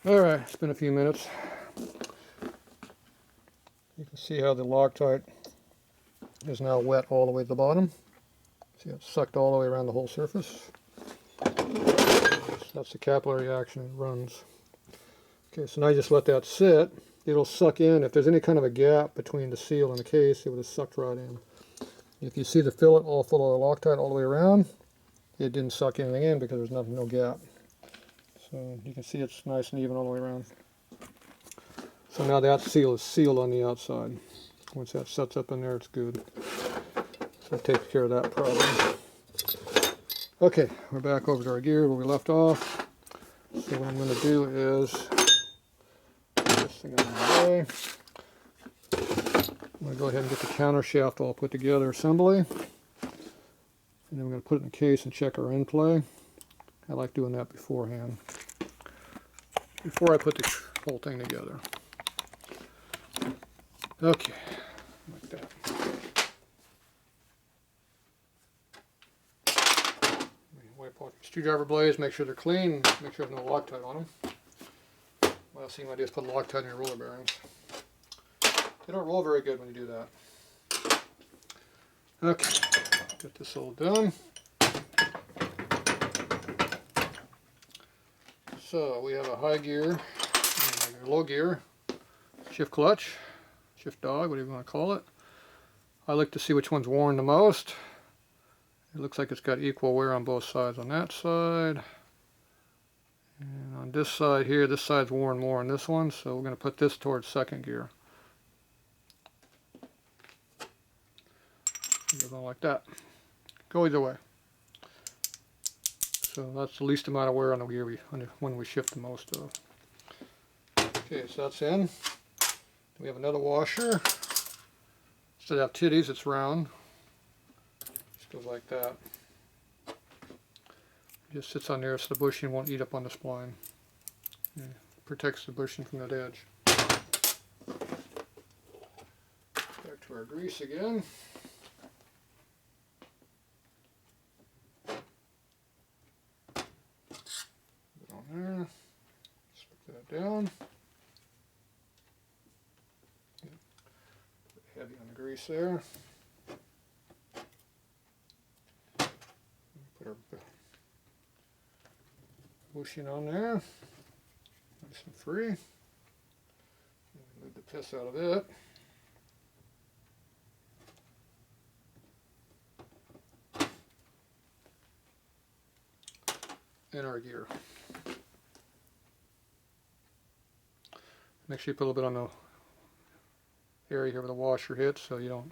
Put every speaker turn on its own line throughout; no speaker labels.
Alright, it's been a few minutes. You can see how the Loctite is now wet all the way to the bottom. See, it's sucked all the way around the whole surface. That's the capillary action it runs. Okay, so now you just let that sit. It'll suck in. If there's any kind of a gap between the seal and the case, it would have sucked right in. If you see the fillet all full of Loctite all the way around, it didn't suck anything in because there's no gap. So you can see it's nice and even all the way around. So now that seal is sealed on the outside. Once that sets up in there, it's good. So it takes care of that problem. Okay, we're back over to our gear where we left off. So what I'm going to do is put this thing out of the way. I'm going to go ahead and get the counter shaft all put together, assembly. And then we're going to put it in the case and check our end play. I like doing that beforehand, before I put the whole thing together. Okay, like that. Wipe off your screwdriver blades, make sure they're clean, make sure there's no Loctite on them. Last thing you want to do is put Loctite in your roller bearings. They don't roll very good when you do that. Okay, get this all done. So we have a high gear and a low gear, shift clutch, shift dog, whatever you want to call it. I like to see which one's worn the most. It looks like it's got equal wear on both sides on that side. And on this side here, this side's worn more on this one, so we're going to put this towards second gear. Go like that. Go either way. So that's the least amount of wear on the gear when we shift the most of. Okay, so that's in. We have another washer. Instead of titties, it's round. Just goes like that. It just sits on there so the bushing won't eat up on the spline. Yeah, protects the bushing from that edge. Back to our grease again. There, stick that down. Put heavy on the grease there. Put our bushing on there, nice and free. Move the piss out of it. And our gear. Make sure you put a little bit on the area here where the washer hits so you don't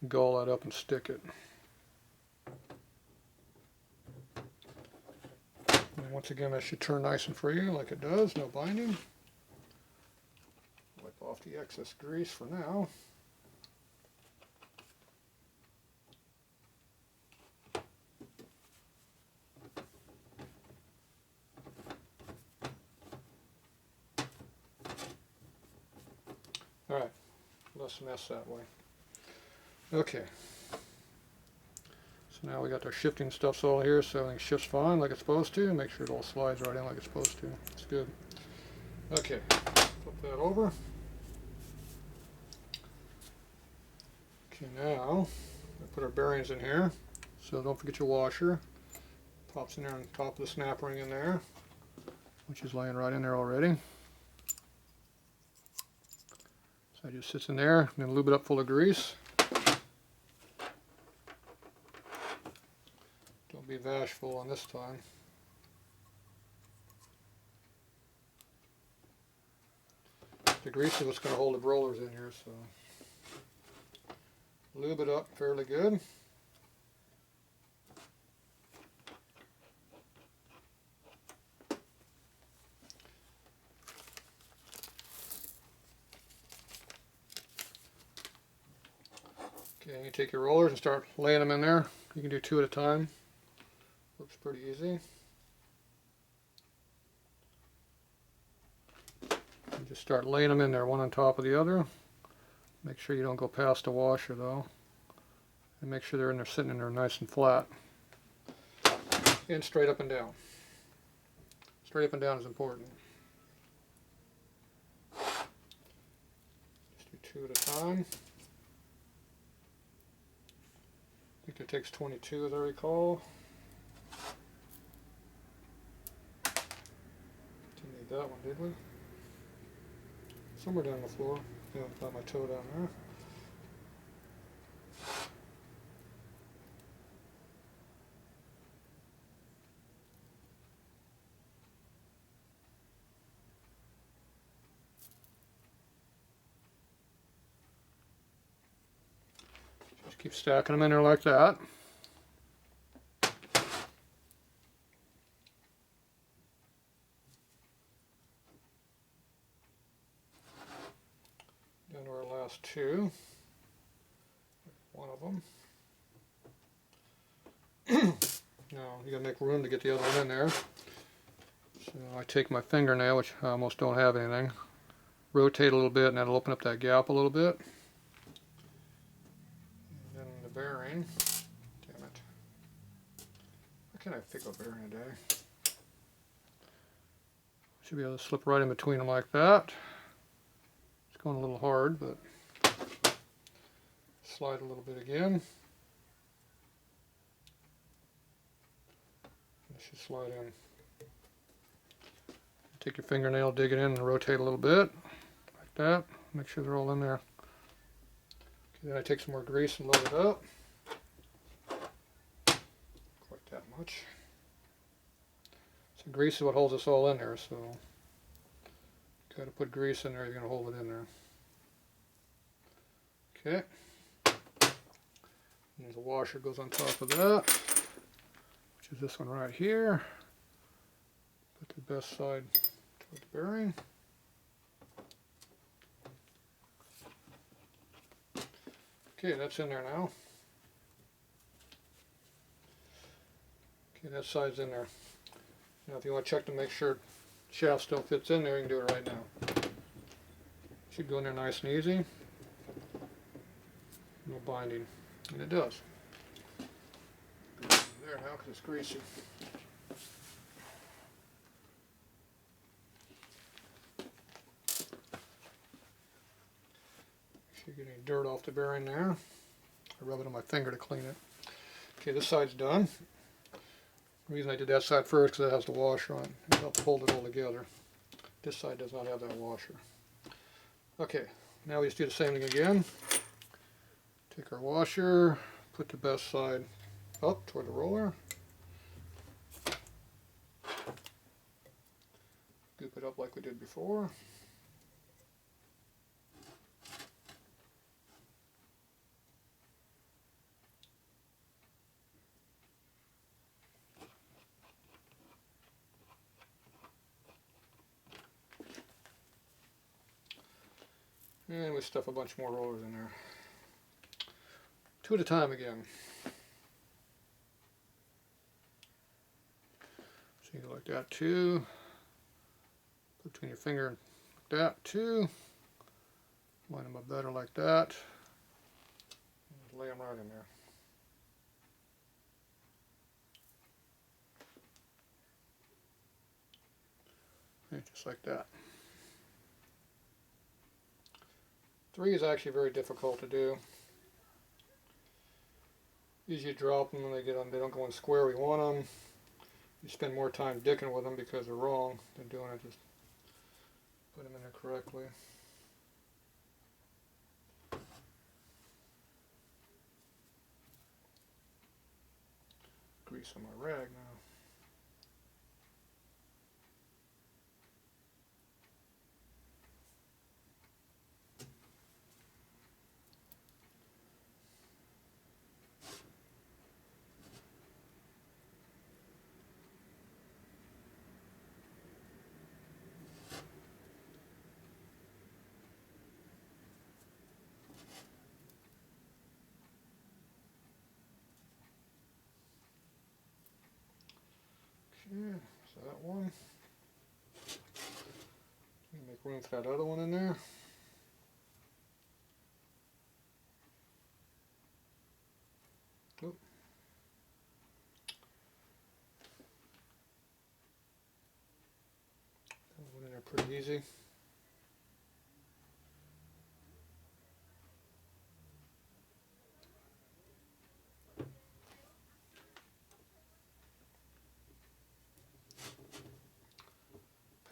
gall that up and stick it. And once again, that should turn nice and free like it does, no binding. Wipe off the excess grease for now. Alright, less mess that way. Okay. So now we got our shifting stuffs all here, so everything shifts fine like it's supposed to. Make sure it all slides right in like it's supposed to. It's good. Okay, flip that over. Okay, now we put our bearings in here. So don't forget your washer. Pops in there on top of the snap ring in there, which is laying right in there already. So it just sits in there, and then lube it up full of grease. Don't be bashful on this time. The grease is what's going to hold the rollers in here, so lube it up fairly good. Okay, you take your rollers and start laying them in there. You can do 2 at a time. Looks pretty easy. You just start laying them in there, one on top of the other. Make sure you don't go past the washer though. And make sure they're in there, sitting in there nice and flat. And straight up and down. Straight up and down is important. 2 at a time. I think it takes 22 as I recall. Didn't need that one, did we? Somewhere down the floor. Yeah, got my toe down there. Just keep stacking them in there like that. Down to our last 2. One of them. Now you gotta make room to get the other one in there. So I take my fingernail, which I almost don't have anything, rotate a little bit, and that'll open up that gap a little bit. And then the bearing. Damn it. Why can't I pick a bearing today? Should be able to slip right in between them like that. It's going a little hard, but slide a little bit again. It should slide in. Take your fingernail, dig it in, and rotate a little bit, like that. Make sure they're all in there. Okay, then I take some more grease and load it up. Quite that much. So grease is what holds us all in there, so got to put grease in there, you're going to hold it in there. Okay. And the washer goes on top of that, which is this one right here. Put the best side toward the bearing. Okay, that's in there now. Okay, that side's in there. Now if you want to check to make sure the shaft still fits in there, you can do it right now. Should go in there nice and easy. No binding. And it does. There now because it's greasy. Make sure you get any dirt off the bearing there. I rub it on my finger to clean it. Okay, this side's done. The reason I did that side first because it has the washer on it. It helps hold it all together. This side does not have that washer. Okay, now we just do the same thing again. Take our washer, put the best side up toward the roller. Goop it up like we did before. And we stuff a bunch more rollers in there. 2 at a time again. So you go like that, 2. Put between your finger like that, 2. Line them up better like that. And lay them right in there. Okay, just like that. 3 is actually very difficult to do. Usually you drop them when they get on, they don't go in square we want them. You spend more time dicking with them because they're wrong than doing it, just put them in there correctly. Grease on my rag now. Okay, so that one. Make room for that other one in there. Oop. That one in there pretty easy.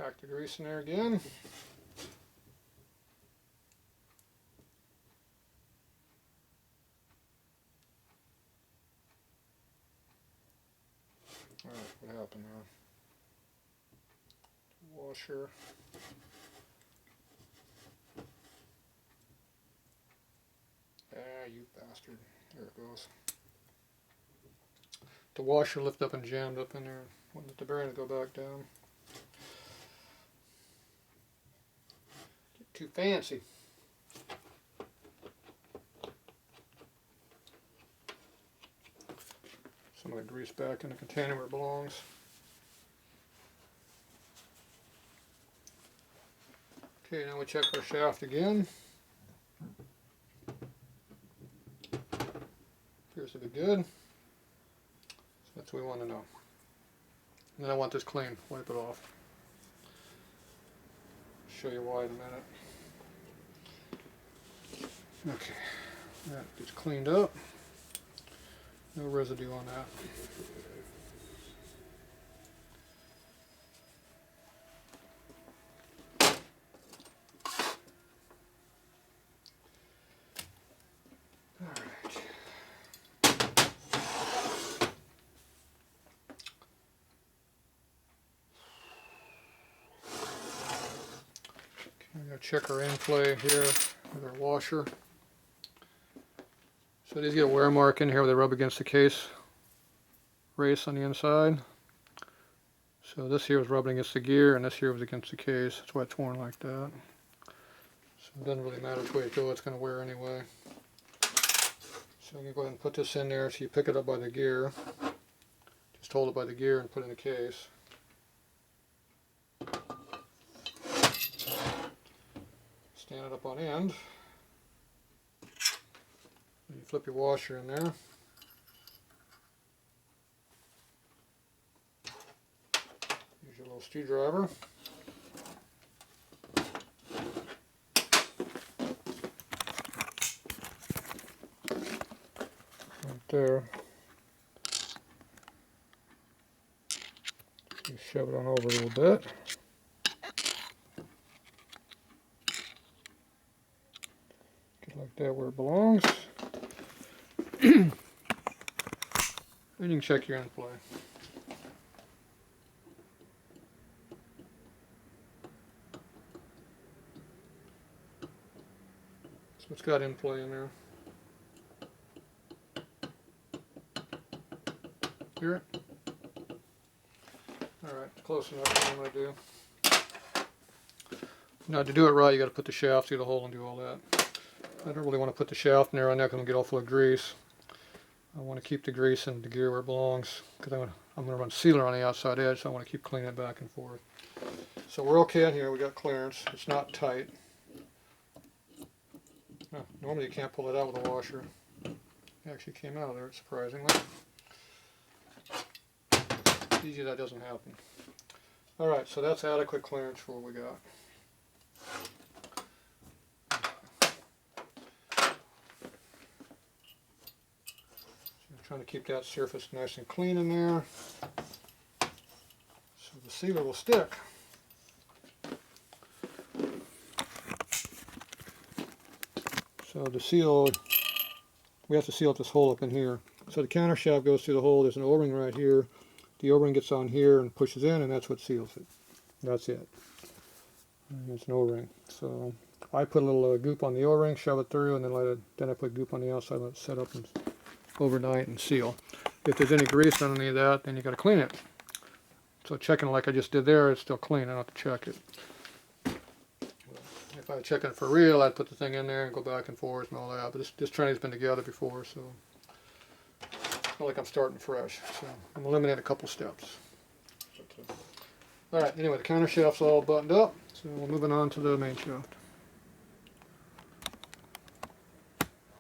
Pack the grease in there again. Alright, what happened there? Washer. Ah, you bastard. There it goes. The washer lifted up and jammed up in there. Wouldn't let the bearing go back down. Get too fancy. Some of the grease back in the container where it belongs. Okay, now we check our shaft again. Appears to be good. So that's what we want to know. And then I want this clean. Wipe it off. Show you why in a minute. Okay, that gets cleaned up. No residue on that. I'm going to check our endplay here with our washer. So these get a wear mark in here where they rub against the case race on the inside. So this here was rubbing against the gear and this here was against the case. That's why it's worn like that. So it doesn't really matter which way it goes, it's going to wear anyway. So I'm going to go ahead and put this in there so you pick it up by the gear. Just hold it by the gear and put it in the case. Stand it up on end. And you flip your washer in there. Use your little screwdriver. Right there. You shove it on over a little bit. Like that where it belongs. And you can check your endplay. So it's got endplay in there. Hear it? Alright, close enough for what I'm going to do. Now to do it right, you got to put the shaft through the hole and do all that. I don't really want to put the shaft in there right now because I'm going to get all full of grease. I want to keep the grease in the gear where it belongs because I'm going to run sealer on the outside edge, so I want to keep cleaning it back and forth. So we're okay in here, we got clearance. It's not tight. Oh, normally you can't pull it out with a washer. It actually came out of there, surprisingly. Usually that doesn't happen. Alright, so that's adequate clearance for what we got. Trying to keep that surface nice and clean in there so the sealer will stick. So to seal, we have to seal this hole up in here. So the counter shaft goes through the hole. There's an O-ring right here. The O-ring gets on here and pushes in, and that's what seals it. That's it. And it's an O-ring. So I put a little goop on the O-ring, shove it through, and then I put goop on the outside, let it set up and overnight and seal. If there's any grease on any of that, then you got to clean it. So checking like I just did there, it's still clean. I don't have to check it. If I was checking it for real, I'd put the thing in there and go back and forth and all that. But this training's been together before, so it's not like I'm starting fresh. So I'm eliminating a couple steps. All right. Anyway, the counter shaft's all buttoned up, so we're moving on to the main shaft.